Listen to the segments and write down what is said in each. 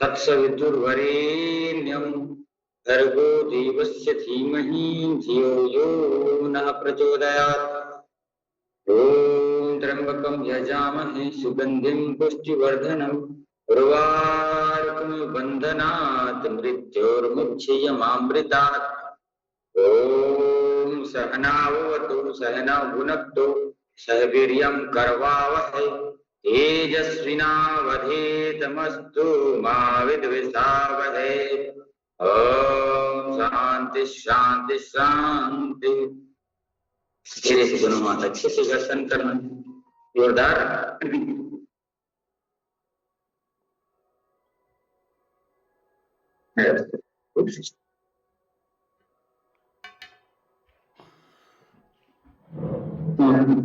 तत्सवितुर्वरेण्यं भर्गो देवस्य धीमहि धियो यो नः प्रचोदयात्। ओम त्र्यंबकं यजामहे सुगंधिं पुष्टिवर्धनम् उर्वारुकमिव बन्धनात् मृत्योर्मुक्षीयमामृतात्। ओम सहनावतु सहनौ भुनक्तु सह वीर्यं करवावहै तेजस्विनावधीतमस्तु मा विद्विषावहै। ओम शांति शांति शांति। धीरे से दोनों हाथ अच्छे से दर्शन करना, जोरदार।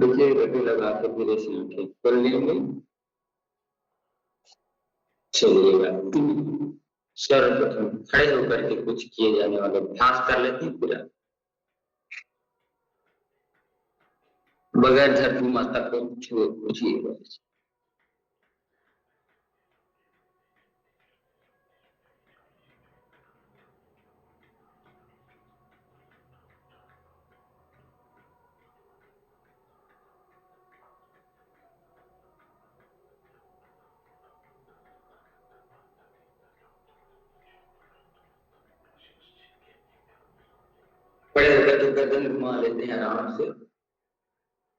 देखिए गड्ढे लगा के धीरे से आंखें खोल लेंगे। चलिएगा सर्वप्रथम खड़े होकर के कुछ किए जाने वाले अभ्यास कर लेते हैं पूरा बगैर धरती माता को पूछिएगा। खड़े होकर के गर्दन घुमा लेते हैं आराम से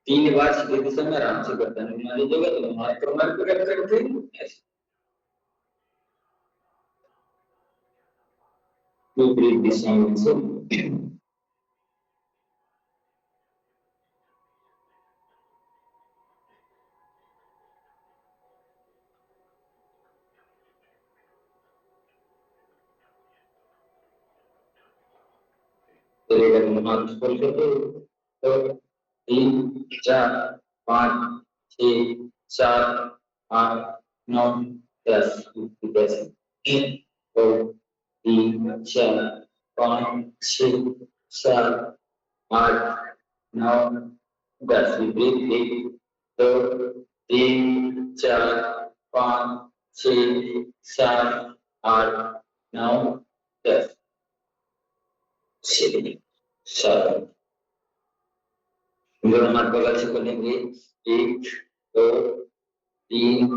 3 बार सीधे दिशा में आराम से गर्दन घुमा लीजिएगा। तो हाथ कमर पे रख करके ऐसे विपरीत दिशा में से हाथ खोल करके 2 3 4 5 6 7 8 9 10 10 1 2 3 4 5 6 7 8 9 10 1 2 3 4 5 6 7 8 9 10 7 दोनों हाथ बगल से खोलेंगे 1 2 3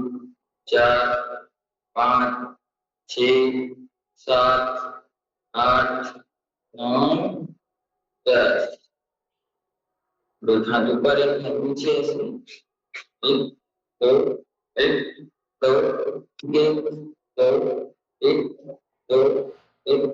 4 5 6 7 8 9 10 दो हाथ ऊपर एक हाथ नीचे ऐसे 1 2 1 2 1 2 1 2 1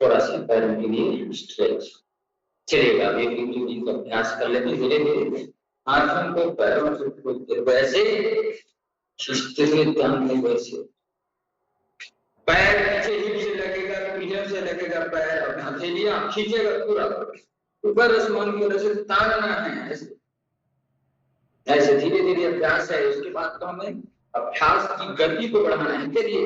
थोड़ा सा पैरों के लिए स्ट्रेच। चलिएगा अभी जी का अभ्यास कर लेते हैं धीरे धीरे हाथों को पैरों से खोलते वैसे खींचते हुए तानते वैसे पैर पीछे हिप से लगेगा पीछे से लगेगा पैर और हथेलियां खींचेगा पूरा ऊपर आसमान की ओर से तानना है ऐसे ऐसे धीरे धीरे अभ्यास है। उसके बाद तो हमें अभ्यास की गति को बढ़ाना है। चलिए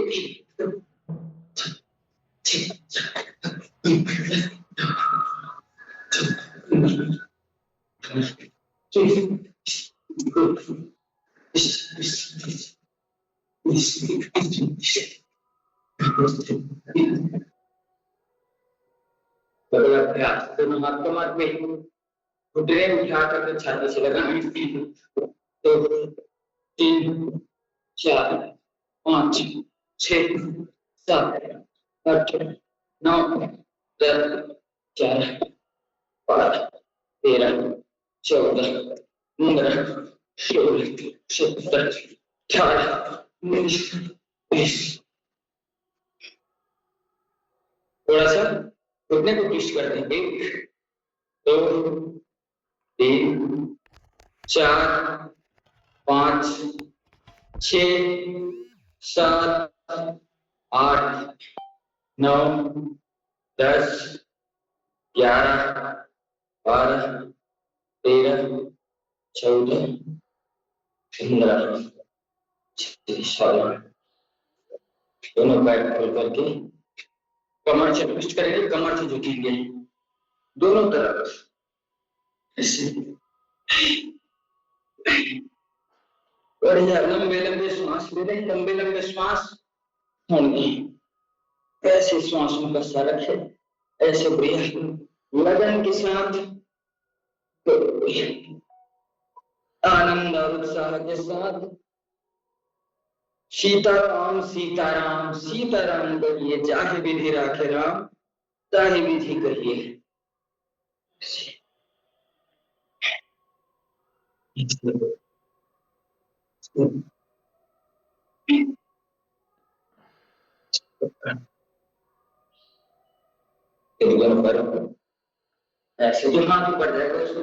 दोनों हाथ को मार पे घुटने उठा कर छाती से लगाएं। तो 3 4 5 6 7 8 9 10 11 12 13 14 15 16 17 18 19 20। थोड़ा सा घुटने को ट्विस्ट कर देंगे। 2 3 4 5 6 7 8 9 10 11 12 13 14 15 16। दोनों पैर खोल करके कमर से ट्विस्ट करेंगे, कमर से झुकेंगे दोनों तरफ ऐसे। बढ़िया लंबे लंबे श्वास ले रहे हैं, लंबे लंबे श्वास छोड़ने। ऐसे श्वासों का सा रखे, ऐसे बढ़िया लगन के साथ, आनंद और उत्साह के साथ सीताराम सीताराम सीताराम कहिए, चाहे विधि राखे राम ताहि विधि कहिए। ऐसे जो हाथ ऊपर जाएगा उसको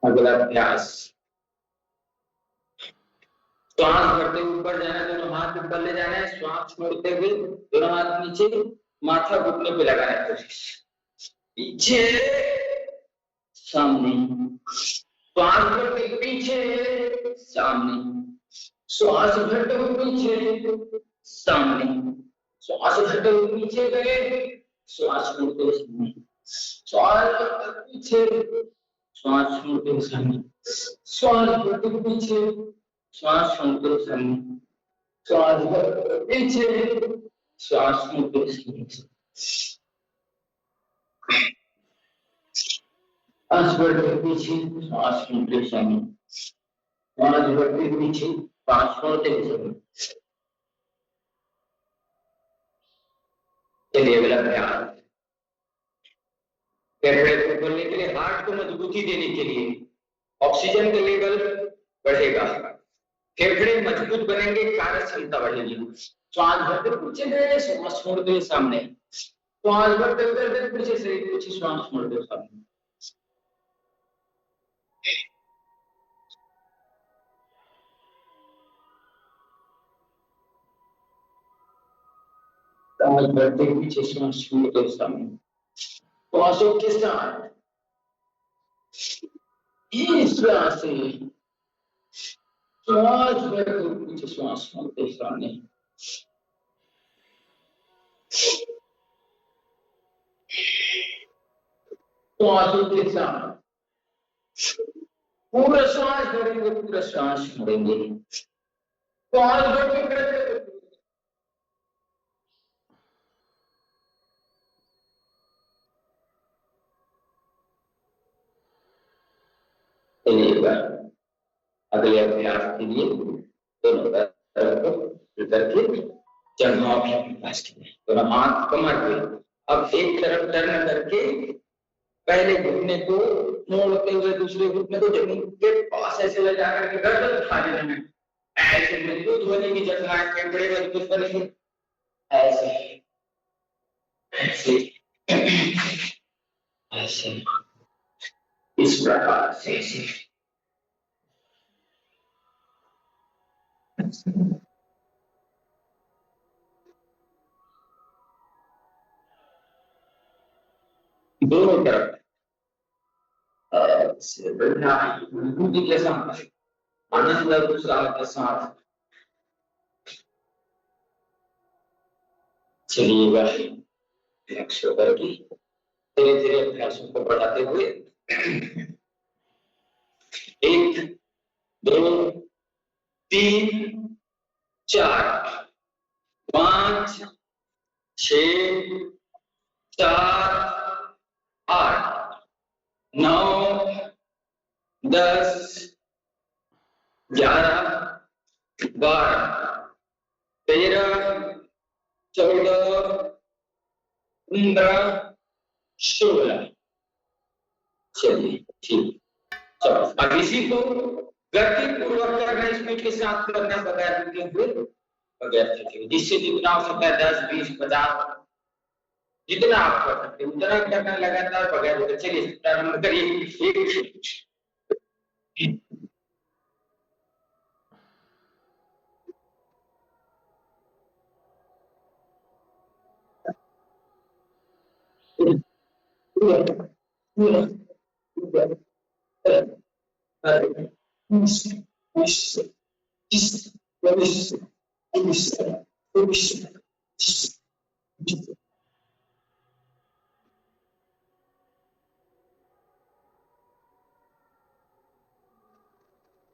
अगला अभ्यास, श्वास भरते ऊपर जाना है, दोनों हाथ ऊपर ले जाना है, श्वास छोड़ते हुए दोनों हाथ नीचे, माथा घुटने पे लगाना है, पीछे सामने, श्वास भरते पीछे सामने, श्वास भरते हुए पीछे सामने, श्वास भरते हुए पीछे गए, श्वास छोड़ते हुए सामने, श्वास भरते पीछे, श्वास छोड़ते हुए सामने, श्वास भरते पीछे, श्वास छोड़ते हुए सामने, श्वास भरते पीछे, श्वास छोड़ते हुए सामने, श्वास भरते पीछे, श्वास छोड़ते हुए सामने, श्वास भरते पीछे, श्वास छोड़ते हुए सामने। चलिए अगला अभ्यास, फेफड़े को खोलने के लिए, हार्ट को मजबूती देने के लिए, ऑक्सीजन का लेवल बढ़ेगा, फेफड़े मजबूत बनेंगे, कार्य क्षमता बढ़ेगी। श्वास भरते पीछे गए, श्वास छोड़ते हुए सामने, श्वास भरते हुए पीछे से पीछे, श्वास छोड़ते हुए सामने। श्वास भरते पीछे, श्वास छोड़ते हुए सामने, श्वासों के साथ इस श्वास से श्वास भरते पीछे, श्वास छोड़ते हुए सामने, श्वासों के साथ पूरा श्वास भरेंगे, पूरा श्वास छोड़ेंगे, श्वास भरते अगले अभ्यास के लिए दोनों पैरों को करके जंघाओं के अभ्यास के लिए दोनों हाथ कमर पे, अब एक तरफ टर्न करके पहले घुटने को मोड़ते हुए दूसरे घुटने को जमीन के पास ऐसे ले जाकर के गर्दन उठा लेना है, ऐसे मजबूत होने की जगह है, फेफड़े मजबूत बनेंगे, ऐसे ऐसे ऐसे इस प्रकार से ऐसे। दोनों तरफ विभूति के साथ, आनंद और उत्साह के साथ चलिएगा। रिलैक्स होकर के धीरे धीरे अभ्यासों को बढ़ाते हुए 1 2 3 4 5 6 7 8 9 10 11 12 13 14 15 16। चलिए ठीक। चलो अब इसी को गति पूर्वक करना, स्पीड के साथ करना, बगैर रुके हुए, बगैर थके, जिससे जितना हो सकता है 10 20 50 जितना आप कर सकते उतना करना लगातार बगैर रुके। चलिए प्रारंभ करिए।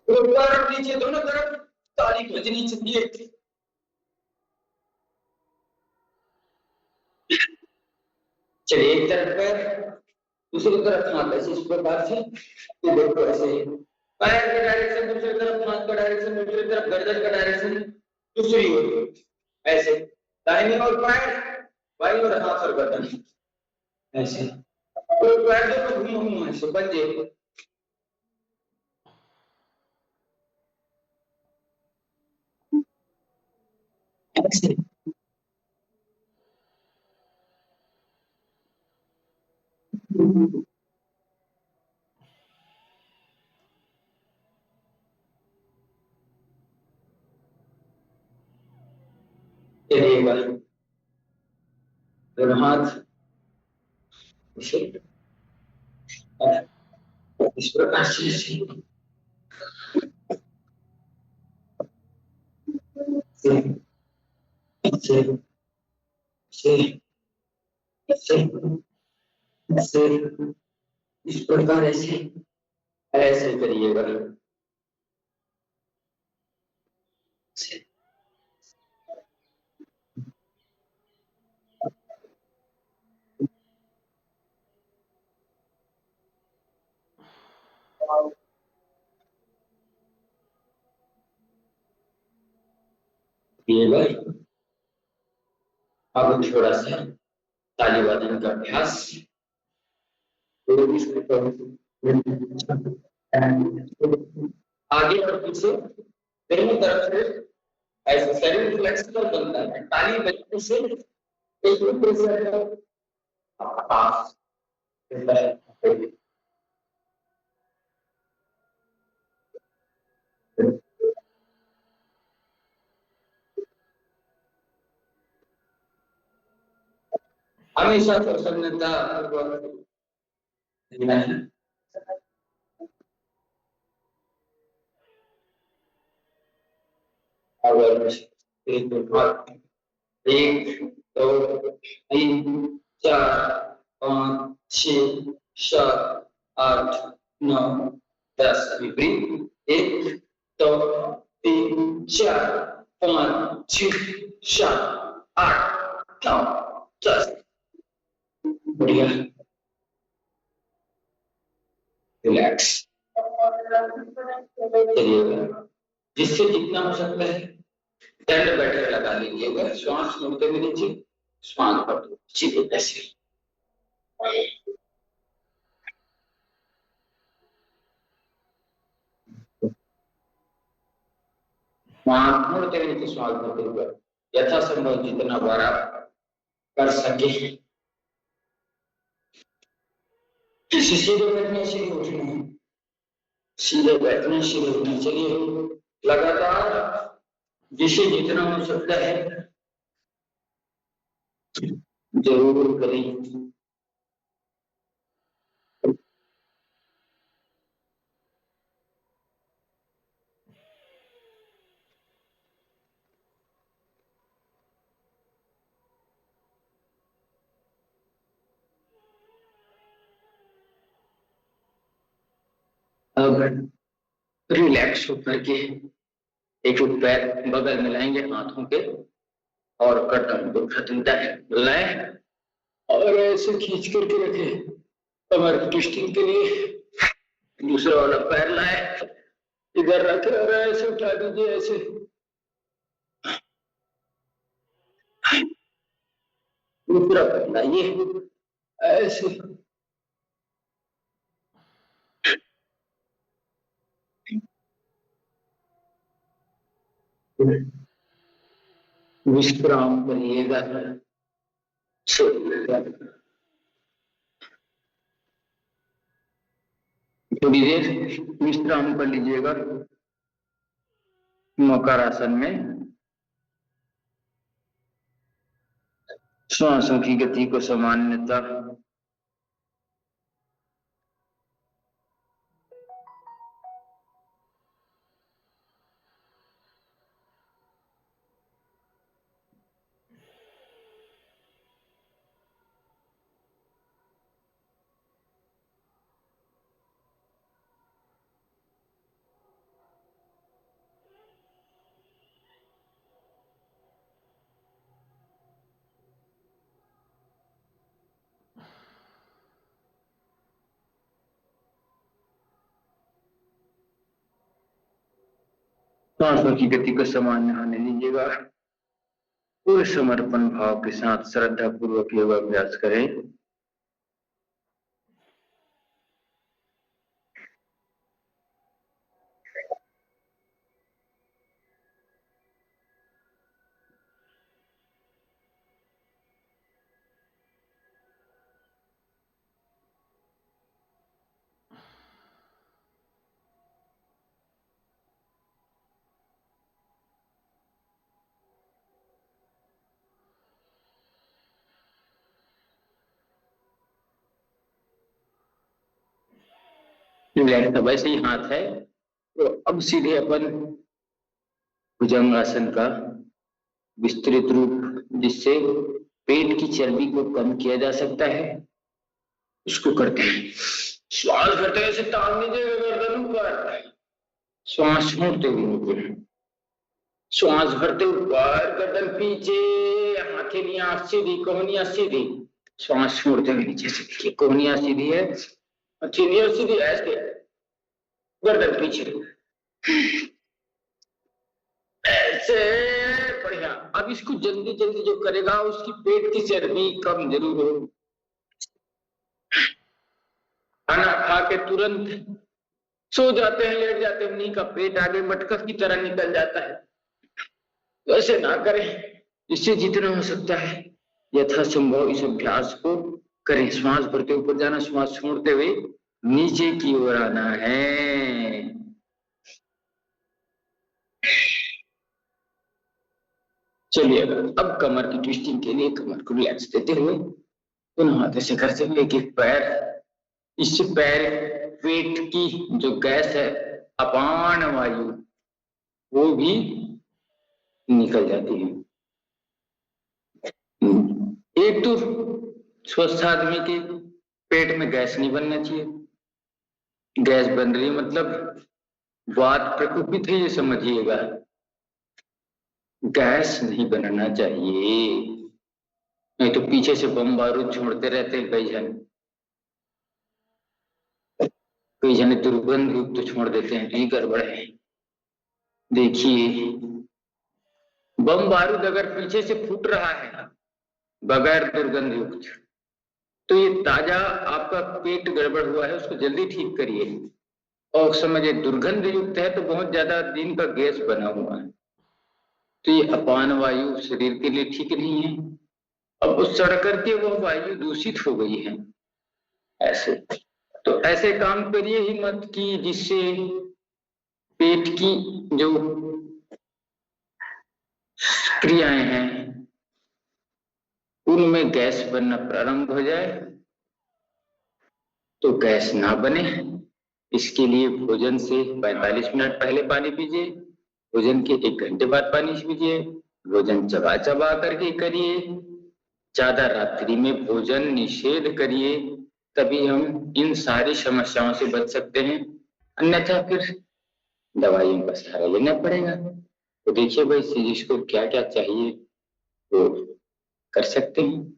ऊपर नीचे दोनों तरफ ताली बजनी चाहिए। चलिए एक तरफ पैर, दूसरी तरफ हाथ, ऐसे इस प्रकार से देखो, ऐसे पैर का डायरेक्शन दूसरी तरफ, हाथ का डायरेक्शन दूसरी तरफ, गर्दन का डायरेक्शन दूसरी ओर, ऐसे दाहिनी ओर पैर, बाईं ओर हाथ और गर्दन, ऐसे तो पैर दोनों घूम ऐसे बंजे। ऐसे चलिएगा दोनों हाथ इस प्रकार से इस प्रकार ऐसे ऐसे करिएगा। अब थोड़ा सा ताली वादन का अभ्यास। आगे और पीछे दोनों तरफ से ऐसे शरीर फ्लेक्सिबल बनता है। ताली बजने से एक प्रेशर पास हमेशा प्रसन्नता एक 2 3 4 5 6 7 8 9 10 विपरीत 1 2 3 4 5 6 7 8 9 10। बढ़िया, रिलैक्स। चलिएगा जिससे जितना हो सकता है दंड बैठक लगा लीजिएगा। श्वास मुड़ते हुए नीचे, श्वास बढ़ते सीधे ऐसे। मुड़ते हुए नीचे, श्वास बढ़ते हुए यथासंभव जितना बार आप कर सके। सीधे बैठने, सीधे उठना है, सीधे बैठना, सीधे उठना। चलिए लगातार जिसे जितना हो सकता है जरूर करें। अब रिलैक्स होकर के एक पैर बगल में लाएंगे हाथों के और गर्दन को खटखटाएं लाएं और ऐसे खींच करके रखें। कमर की ट्विस्टिंग के लिए दूसरा वाला पैर लाए, इधर रखे और ऐसे उठा दीजिए, ऐसे दूसरा पैर लाइए, ऐसे विश्राम करिएगा, छोड़िएगा। थोड़ी देर विश्राम कर लीजिएगा मकर आसन में। श्वासों की गति को सामान्यता सांसों की गति को सामान्य होने दीजिएगा। पूरे समर्पण भाव के साथ श्रद्धा पूर्वक योगाभ्यास करें। वैसे ही हाथ है तो अब सीधे अपन भुजंगासन का विस्तृत रूप, जिससे पेट की चर्बी को कम किया जा सकता है, उसको करते हैं। श्वास भरते हुए तान लीजिएगा गर्दन ऊपर, श्वास छोड़ते हुए नीचे, श्वास भरते ऊपर गर्दन पीछे, हथेलियां सीधी, कोहनियां सीधी, श्वास छोड़ते हुए नीचे से देखिए कोहनियां सीधी है, हथेलियां सीधी, ऐसे गर्दन पीछे, ऐसे बढ़िया। अब इसको जल्दी जल्दी जो करेगा उसकी पेट की चर्बी कम जरूर हो। खाना खा के तुरंत सो जाते हैं, लेट जाते हैं, उन्हीं का पेट आगे मटका की तरह निकल जाता है, तो ऐसे ना करें। इससे जितना हो सकता है यथासंभव इस अभ्यास को करें। श्वास भरते ऊपर जाना, श्वास छोड़ते हुए नीचे की ओर आना है। चलिए अब कमर की ट्विस्टिंग के लिए कमर को रिलैक्स देते हुए पुनः हाथ से करते हुए एक एक पैर, इससे पैर पेट की जो गैस है, अपान वायु, वो भी निकल जाती है। एक तो स्वस्थ आदमी के पेट में गैस नहीं बनना चाहिए। गैस बन रही मतलब वात प्रकोपित है, ये समझिएगा। गैस नहीं बनना चाहिए, नहीं तो पीछे से बम बारूद छोड़ते रहते हैं कई जने दुर्गंध युक्त तो छोड़ देते हैं, नहीं गड़बड़ है। देखिए बम बारूद अगर पीछे से फूट रहा है बगैर दुर्गंध युक्त, तो ये ताजा आपका पेट गड़बड़ हुआ है, उसको जल्दी ठीक करिए। और समझिए दुर्गंध युक्त है तो बहुत ज्यादा दिन का गैस बना हुआ है, तो ये अपान वायु शरीर के लिए ठीक नहीं है। अब उस सड़ करके वो वायु दूषित हो गई है। ऐसे तो ऐसे काम करिए ही मत कि जिससे पेट की जो क्रियाएं हैं उनमें गैस बनना प्रारंभ हो जाए। तो गैस ना बने इसके लिए भोजन से 45 मिनट पहले पानी पीजिए, भोजन के 1 घंटे बाद पानी पीजिए, भोजन चबा चबा करके करिए, ज्यादा रात्रि में भोजन निषेध करिए, तभी हम इन सारी समस्याओं से बच सकते हैं। अन्यथा फिर दवाइयों का सहारा लेना पड़ेगा। तो देखिए भाई, जिसको क्या क्या चाहिए वो कर सकते हैं।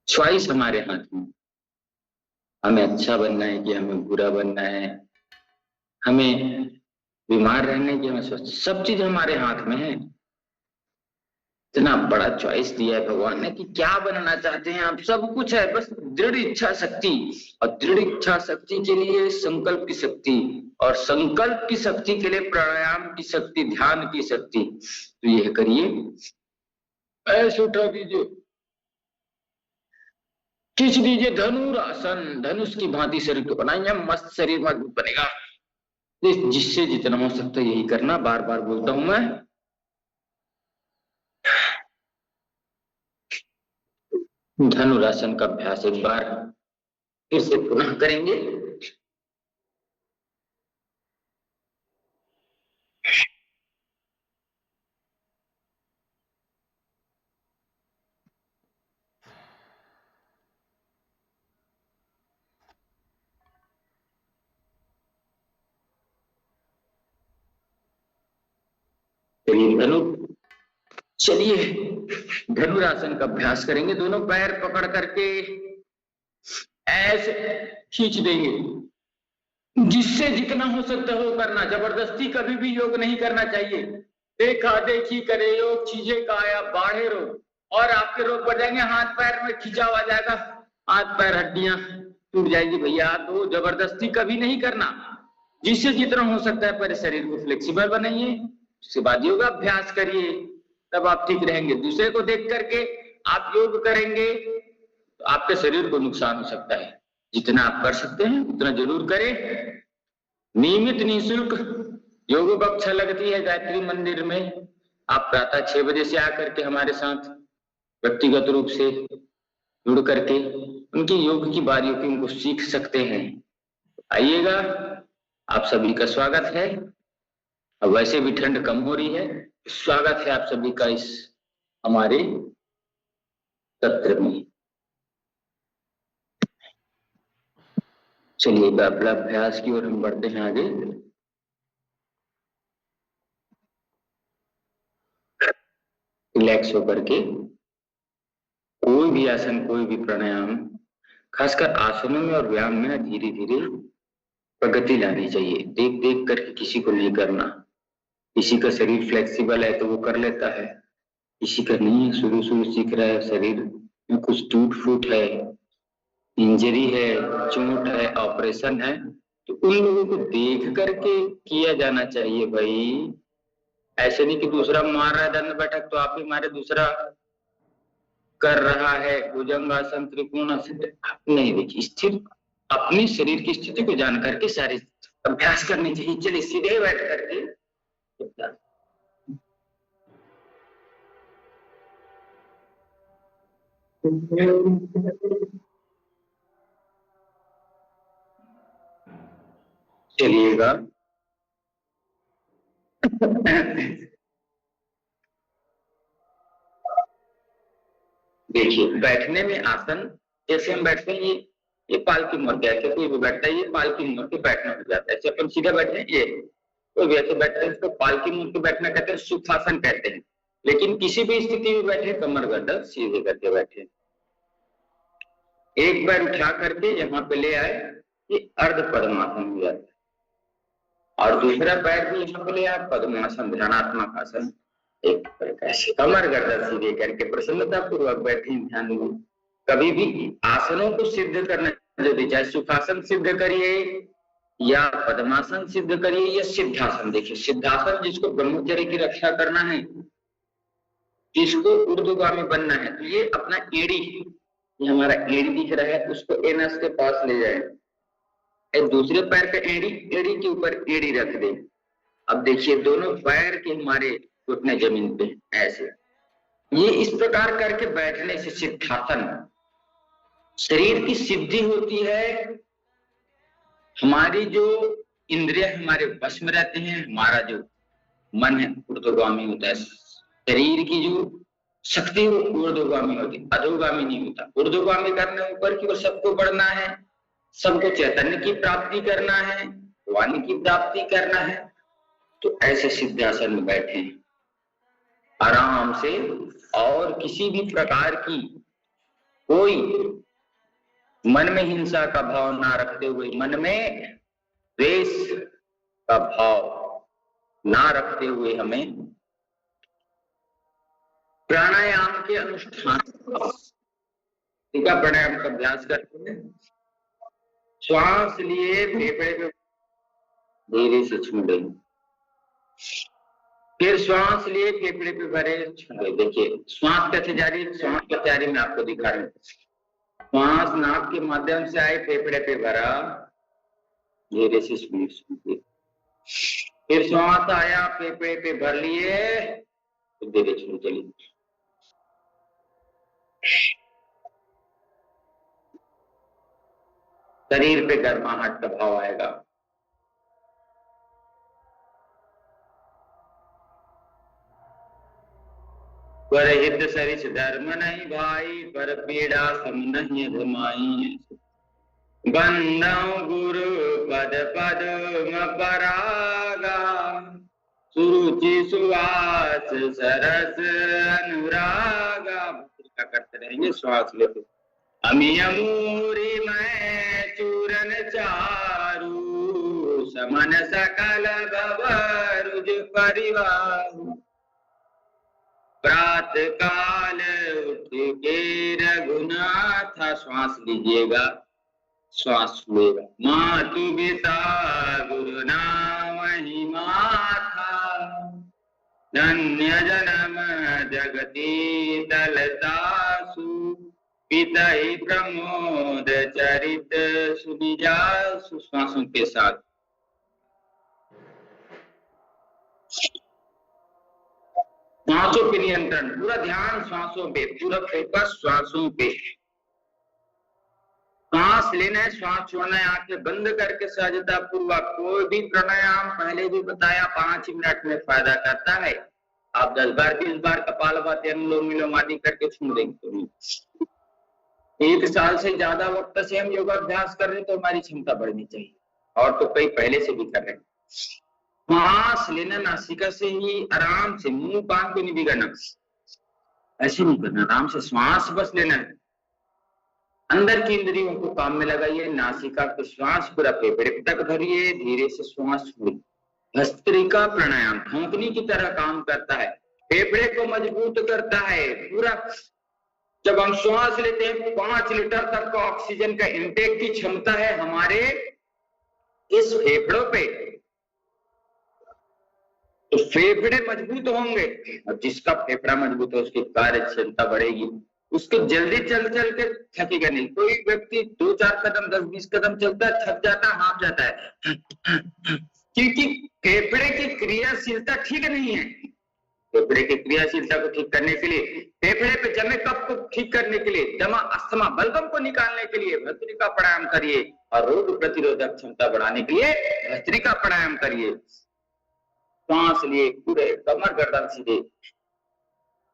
चॉइस हमारे हाथ में, हमें अच्छा बनना है कि हमें बुरा बनना है, हमें बीमार रहने की, हमें स्वस्थ, सब चीज हमारे हाथ में है। इतना बड़ा चॉइस दिया है भगवान ने कि क्या बनना चाहते हैं आप, सब कुछ है, बस दृढ़ इच्छा शक्ति। और दृढ़ इच्छा शक्ति के लिए संकल्प की शक्ति, और संकल्प की शक्ति के लिए प्राणायाम की शक्ति, ध्यान की शक्ति। तो यह करिए, ऐसे उठा दीजिए, खींच दीजिए धनुरासन, धनुष की भांति शरीर को बनाइए, मस्त शरीर मजबूत बनेगा। जिससे जितना हो सकता है यही करना, बार बार बोलता हूं मैं। धनुरासन का अभ्यास एक बार फिर से पुनः करेंगे। चलिए धनुरासन का अभ्यास करेंगे। दोनों पैर पकड़ करके ऐसे खींच देंगे, जिससे जितना हो सकता है वो करना। जबरदस्ती कभी भी योग नहीं करना चाहिए। देखा देखी करे योग, चीजें काया बाढ़े रोग, और आपके रोग बढ़ जाएंगे, हाथ पैर में खिंचाव आ जाएगा, हाथ पैर हड्डियां टूट जाएगी भैया। तो जबरदस्ती कभी नहीं करना, जिससे जितना हो सकता है पहले शरीर को फ्लेक्सिबल बनाइए, उसके बाद योग अभ्यास करिए, तब आप ठीक रहेंगे। दूसरे को देख करके आप योग करेंगे तो आपके शरीर को नुकसान हो सकता है। जितना आप कर सकते हैं उतना जरूर करें। नियमित निःशुल्क योग कक्षा लगती है गायत्री मंदिर में। आप प्रातः 6 बजे से आकर के हमारे साथ व्यक्तिगत रूप से जुड़ करके उनकी योग की बारीकियों को सीख सकते हैं। आइएगा, आप सभी का स्वागत है। अब वैसे भी ठंड कम हो रही है, स्वागत है आप सभी का इस हमारे सत्र में। चलिए अभ्यास की ओर हम बढ़ते हैं आगे। रिलैक्स होकर के कोई भी आसन, कोई भी प्राणायाम, खासकर आसनों में और व्यायाम में धीरे धीरे प्रगति लानी चाहिए। देख देख करके किसी को नहीं करना। किसी का शरीर फ्लेक्सिबल है तो वो कर लेता है, किसी का नहीं है, शुरू शुरू सीख रहा है, शरीर में कुछ टूट फूट है, इंजरी है, चोट है, ऑपरेशन है, तो उन लोगों को देख करके किया जाना चाहिए भाई। ऐसे नहीं कि दूसरा मार रहा है दंड बैठक तो आप भी मारे, दूसरा कर रहा है भुजंगासन, त्रिकोणासन, नहीं। देखिए स्थिर अपने शरीर की स्थिति को जान करके सारे अभ्यास करने चाहिए। चलिए सीधे बैठ करके चलिएगा। देखिए बैठने में आसन जैसे हम बैठते हैं, ये पालकी मोड़ के, ऐसे कोई भी बैठता है ये पालकी मोड़ के बैठना हो जाता है। ऐसे अपन सीधा बैठे हैं, ये कोई भी ऐसे बैठते हैं, इसको पालकी मोड़ के बैठना कहते हैं, सुखासन कहते हैं। लेकिन किसी भी स्थिति में बैठे, कमर गर्दन सीधे करके बैठे, एक बार उठा करके यहाँ पे ले आए, ये अर्ध पद्मासन हो जाता है। और दूसरा पैर भी यहाँ पे ले आए, पद्मासन, ध्यानात्मक आसन। एक ऐसे कमर गर्दन सीधे करके प्रसन्नता पूर्वक बैठे, ध्यान में। कभी भी आसनों को सिद्ध करना जरूरी, चाहे सुखासन सिद्ध करिए या पद्मासन सिद्ध करिए या सिद्धासन। देखिए सिद्धासन जिसको ब्रह्मचर्य की रक्षा करना है, जिसको ऊर्ध्वगामी बनना है, तो ये अपना एड़ी, ये हमारा एड़ी दिख रहा है, उसको एनस के पास ले जाए, दूसरे पैर का एड़ी, एड़ी के ऊपर एड़ी रख दे। अब देखिए दोनों पैर के हमारे घुटने जमीन पे ऐसे, ये इस प्रकार करके बैठने से सिद्धासन, शरीर की सिद्धि होती है। हमारी जो इंद्रिय हमारे वश में रहते हैं, हमारा जो मन है ऊर्ध्वगामी होता है, शरीर की जो शक्ति वो ऊर्ध्वगामी होती है, अधोगामी नहीं होता। ऊर्ध्वगामी करने ऊपर की ओर सबको बढ़ना है, सबको चैतन्य की प्राप्ति करना है, वाणी की प्राप्ति करना है, तो ऐसे सिद्धासन में बैठे आराम से, और किसी भी प्रकार की कोई मन में हिंसा का भाव ना रखते हुए, मन में द्वेष का भाव ना रखते हुए हमें प्राणायाम के अनुष्ठान प्राणायाम का अभ्यास करते हैं। श्वास लिए फेफड़े पे धीरे से छोड़े, फिर श्वास लिए फेफड़े पे भरे, छोड़े। देखिए श्वास कैसे जारी, श्वास का जारी मैं आपको दिखा रहा हूँ। श्वास नाक के माध्यम से आए, फेफड़े पे भरा, धीरे से छोड़े। फिर श्वास आया, फेफड़े पे भर लिए, तो धीरे छोड़ चलिए। शरीर पे गर्माहट का भाव आएगा। पर हित सरिस धर्म नहीं भाई, पर पीड़ा सम नहीं अधमाई। बंदौ गुरु पद पद्म परागा, सुरुचि सुवास सरस अनुरागा। क्या करते रहेंगे, श्वास लेते। अमी अमूरी मैं चूरन चारू, समन सकल भवरुज परिवार। प्रात काल उठ के रघुनाथ, श्वास लीजिएगा, श्वास लेगा। मातु पिता गुरु नाम ही माथा, धन्य जन्म जगती दलतासु। पिता ही प्रमोद चरित सुनिजासु। श्वासों के साथ श्वासों पे नियंत्रण, पूरा ध्यान श्वासों पे, पूरा फोकस श्वासों पे। सांस लेना है, श्वास छोड़ना है, आंखें बंद करके सहजता पूर्वक। कोई भी प्राणायाम पहले भी बताया 5 मिनट में फायदा करता है। आप 10 बार 20 बार कपालभाति, अनुलोम विलोम आदि करके छोड़ देंगे। 1 साल से ज्यादा वक्त से हम योगाभ्यास कर रहे हैं, तो हमारी क्षमता बढ़नी चाहिए, और तो कई पहले से भी कर रहे हैं। श्वास लेना नासिका से ही आराम से, मुंह कान को नहीं बिगाड़ना, ऐसे नहीं करना, आराम से श्वास बस लेना है। अंदर की इंद्रियों को काम में लगाइए, नासिका को श्वास पूरा फेफड़े तक भरिए, धीरे से श्वास छोड़िए। भस्त्रिका प्राणायाम धोंकनी की तरह काम करता है, फेफड़े को मजबूत करता है पूरा। जब हम श्वास लेते हैं 5 लीटर तक का ऑक्सीजन का इंटेक की क्षमता है हमारे इस फेफड़ों पे, तो फेफड़े मजबूत होंगे, और जिसका फेफड़ा मजबूत है उसकी कार्य क्षमता बढ़ेगी, उसको जल्दी चल के थकेगा नहीं। कोई व्यक्ति 2-4 कदम 10-20 कदम चलता है, थक जाता है, हाँफ जाता है, क्योंकि फेफड़े की क्रियाशीलता ठीक नहीं है। फेफड़े की क्रियाशीलता को ठीक करने के लिए, फेफड़े पे जमे कफ को ठीक करने के लिए, दमा अस्थमा बलगम को निकालने के लिए भस्त्रिका प्राणायाम करिए, और रोग प्रतिरोधक क्षमता बढ़ाने के लिए भस्त्रिका प्राणायाम करिए। सांस लिए, पूरे कमर गर्दन सीधे,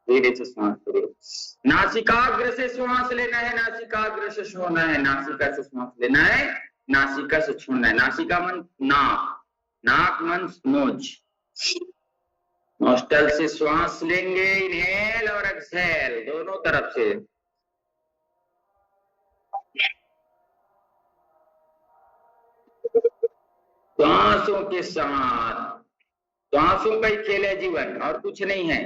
धीरे से सांस करिए। नासिकाग्र से श्वास लेना है, नासिकाग्र से छोड़ना है, नासिका से श्वास लेना है, नासिका से छोड़ना है। नासिका मन नाक, नाक मन नोज। नोस्टल से श्वास लेंगे, इनहेल और एक्सहेल दोनों तरफ से। श्वासों के साथ, श्वासों का ही खेल है जीवन, और कुछ नहीं है।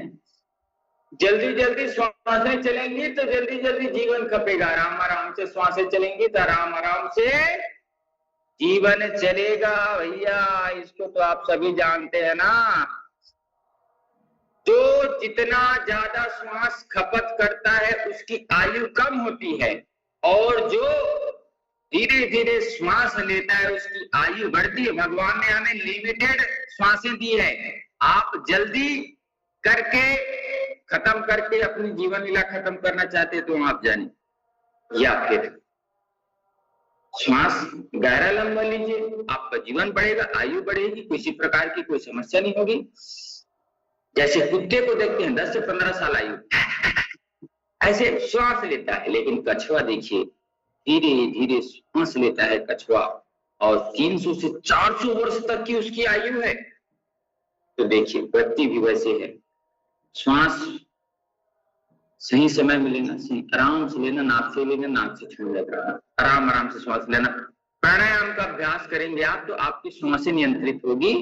जल्दी जल्दी श्वासें चलेंगी तो जल्दी जल्दी जीवन खपेगा, आराम आराम से श्वासें चलेंगी तो आराम आराम से जीवन चलेगा भैया। इसको तो आप सभी जानते हैं ना। जो जितना ज्यादा श्वास खपत करता है उसकी आयु कम होती है, और जो धीरे धीरे श्वास लेता है उसकी आयु बढ़ती है। भगवान ने हमें लिमिटेड श्वासें दी है। आप जल्दी करके खत्म करके अपनी जीवन लीला खत्म करना चाहते तो आप जाने, या फिर श्वास गहरा लंबा लीजिए, आपका जीवन बढ़ेगा, आयु बढ़ेगी, किसी प्रकार की कोई समस्या नहीं होगी। जैसे कुत्ते को देखते हैं 10 से 15 साल आयु, ऐसे श्वास लेता है, लेकिन कछुआ देखिए धीरे धीरे सांस लेता है कछुआ, और 300 से 400 वर्ष तक की उसकी आयु है। तो देखिए व्यक्ति भी वैसे है, श्वास सही समय में लेना, सही आराम से लेना, नाक से लेना, नाक से छोड़ना, आराम आराम से श्वास लेना। प्राणायाम का अभ्यास करेंगे आप तो आपकी श्वासें नियंत्रित होगी,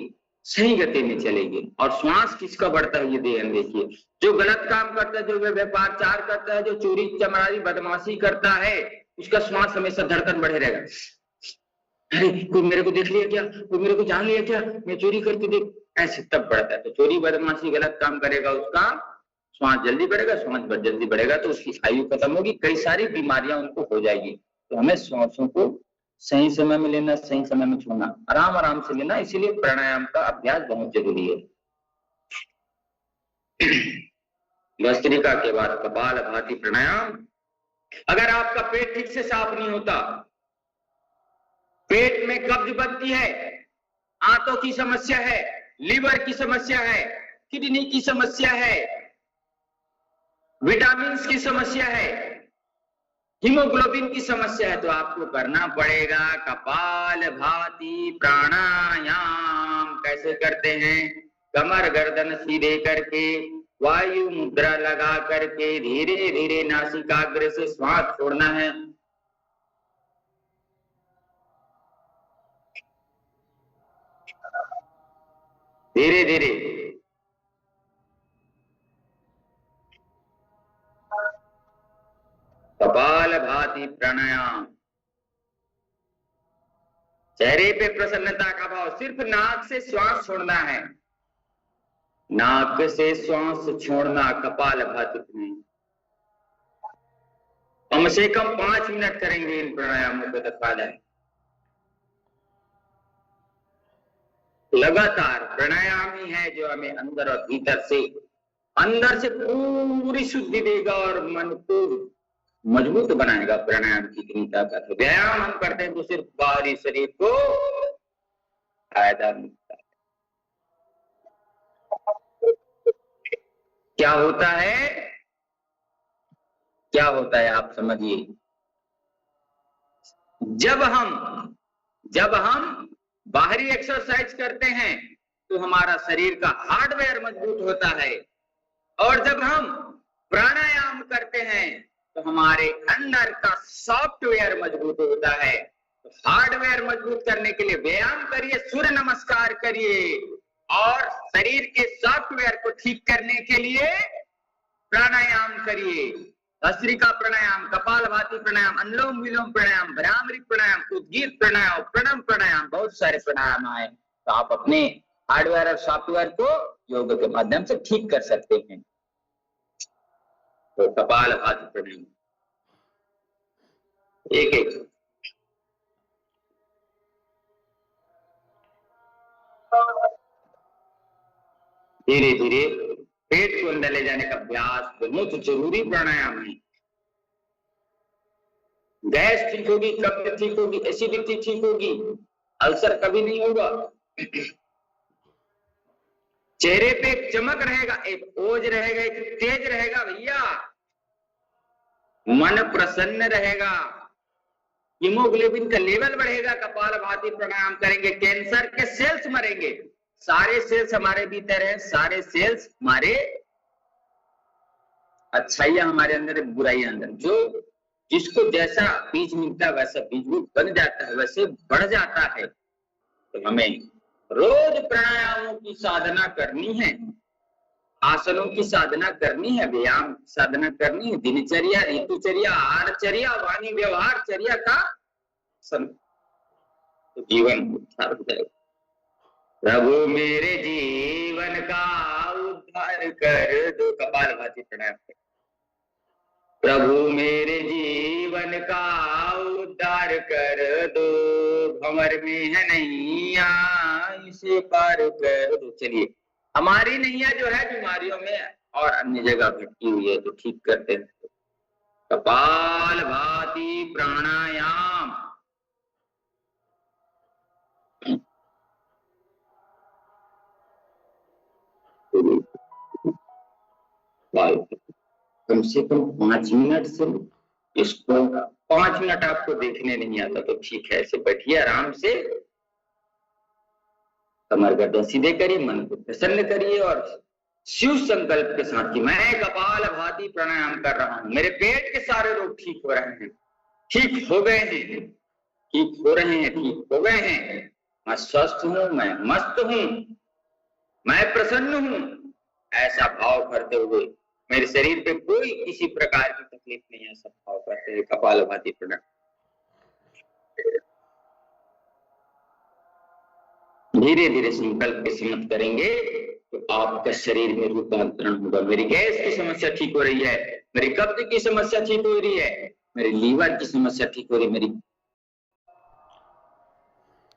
सही गति में चलेगी। और श्वास किसका बढ़ता है ये ध्यान देखिए, जो गलत काम करता है, जो व्यापारचार करता है, जो चोरी चमारी बदमाशी करता है, उसका श्वास हमेशा धड़कन बढ़े रहेगा। अरे कोई मेरे को देख लिया क्या, कोई मेरे को जान लिया क्या, मैं चोरी करके देख, ऐसे तब बढ़ता है। तो चोरी बदमाशी गलत काम करेगा उसका श्वास जल्दी बढ़ेगा, श्वास जल्दी बढ़ेगा तो उसकी आयु खत्म होगी, कई सारी बीमारियां उनको हो जाएगी। तो हमें श्वासों को सही समय में लेना, सही समय में छोड़ना, आराम आराम से लेना, इसीलिए प्राणायाम का अभ्यास बहुत जरूरी है। भस्त्रिका के बाद कपालभाति प्राणायाम। अगर आपका पेट ठीक से साफ नहीं होता, पेट में कब्ज बनती है, आंतों की समस्या है, लीवर की समस्या है, किडनी की समस्या है, विटामिन की समस्या है, हीमोग्लोबिन की समस्या है, तो आपको करना पड़ेगा कपालभाति प्राणायाम। कैसे करते हैं? कमर गर्दन सीधे करके, वायु मुद्रा लगा करके धीरे धीरे नासिकाग्र से श्वास छोड़ना है। धीरे धीरे कपालभाति प्राणायाम। चेहरे पे प्रसन्नता का भाव, सिर्फ नाक से श्वास छोड़ना है, नाक से श्वास छोड़ना कपालभाति में। कम से कम 5 मिनट करेंगे इन प्राणायामों को तो फायदा है। लगातार प्राणायाम ही है जो हमें अंदर और भीतर से, अंदर से पूरी शुद्धि देगा और मन को मजबूत बनाएगा। प्राणायाम की इतनी ताकत है। व्यायाम हम करते हैं तो सिर्फ बाहरी शरीर को फायदा मिलता है। क्या होता है, क्या होता है आप समझिए। जब हम बाहरी एक्सरसाइज करते हैं तो हमारा शरीर का हार्डवेयर मजबूत होता है, और जब हम प्राणायाम करते हैं तो हमारे अंदर का सॉफ्टवेयर मजबूत होता है। तो हार्डवेयर मजबूत करने के लिए व्यायाम करिए, सूर्य नमस्कार करिए, और शरीर के सॉफ्टवेयर को ठीक करने के लिए प्राणायाम करिए। भस्त्रिका प्राणायाम, कपालभाति प्राणायाम, अनुलोम विलोम प्राणायाम, भ्रामरी प्राणायाम, उद्गीत प्राणायाम, प्रणम प्राणायाम, बहुत सारे प्राणायाम आए। तो आप अपने हार्डवेयर और सॉफ्टवेयर को योग के माध्यम से ठीक कर सकते हैं। तो कपालभाति प्राणायाम एक एक धीरे धीरे पेट को अंदर ले जाने का अभ्यास बहुत जरूरी प्राणायाम है। गैस ठीक होगी, कब्ज ठीक होगी, एसिडिटी ठीक होगी, अल्सर कभी नहीं होगा। चेहरे पे एक चमक रहेगा, एक ओज रहेगा, एक तेज रहेगा भैया, मन प्रसन्न रहेगा, हीमोग्लोबिन का लेवल बढ़ेगा। कपालभाति प्राणायाम करेंगे, कैंसर के सेल्स मरेंगे। सारे सेल्स हमारे भीतर है, सारे सेल्स हमारे, अच्छाइयां हमारे अंदर है, बुराइयां अंदर। जो जिसको जैसा बीज मिलता है वैसा बीज भी बन जाता है, वैसे बढ़ जाता है। तो हमें रोज प्राणायामों की साधना करनी है, आसनों की साधना करनी है, व्यायाम की साधना करनी है, दिनचर्या, ऋतुचर्या, आहारचर्या, वाणी व्यवहार चर्या का तो जीवन उद्धार हो जाएगा। प्रभु मेरे जीवन का उद्धार कर दो, कपालभाति प्राणायाम। प्रभु मेरे जीवन का उद्धार कर दो, भंवर में है नैया इसे पार कर दो। चलिए, हमारी नैया जो है बीमारियों में और अन्य जगह भटकी हुई है, तो ठीक करते हैं। कपालभाति प्राणायाम। कम से कम 5 मिनट से इसको 5 मिनट आपको देखने नहीं आता तो ठीक है, ऐसे बैठिए आराम से, कमर गर्दन सीधे करिए, मन को प्रसन्न करिए और शिव संकल्प के साथ कि मैं कपालभाति प्राणायाम कर रहा हूं, मेरे पेट के सारे रोग ठीक हो रहे हैं, ठीक हो गए हैं, ठीक हो रहे हैं, ठीक हो गए हैं, मैं स्वस्थ हूं, मैं मस्त हूं, मैं प्रसन्न हूं, ऐसा भाव करते हुए मेरे शरीर पे कोई किसी प्रकार की तकलीफ नहीं है, ऐसा भाव करते हुए कपालभाति प्राणायाम धीरे धीरे संकल्प के साथ करेंगे तो आपका शरीर में रूपांतरण होगा। मेरी गैस की समस्या ठीक हो रही है, मेरी कब्ज की समस्या ठीक हो रही है, मेरी लीवर की समस्या ठीक हो रही है, मेरी